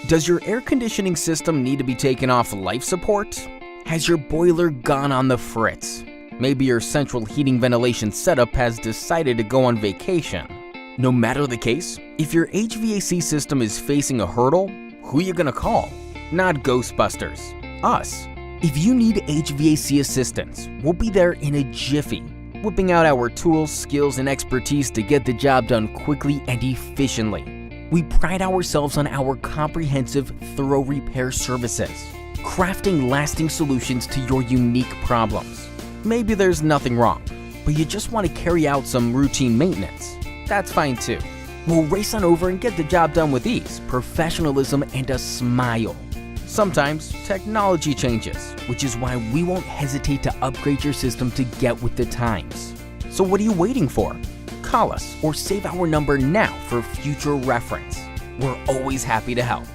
Does your air conditioning system need to be taken off life support? Has your boiler gone on the fritz? Maybe your central heating ventilation setup has decided to go on vacation. No matter the case, if your HVAC system is facing a hurdle, who are you gonna call? Not Ghostbusters, us. If you need HVAC assistance, we'll be there in a jiffy, whipping out our tools, skills, and expertise to get the job done quickly and efficiently. We pride ourselves on our comprehensive, thorough repair services, crafting lasting solutions to your unique problems. Maybe there's nothing wrong, but you just want to carry out some routine maintenance. That's fine too. We'll race on over and get the job done with ease, professionalism, and a smile. Sometimes technology changes, which is why we won't hesitate to upgrade your system to get with the times. So what are you waiting for? Call us or save our number now for future reference. We're always happy to help.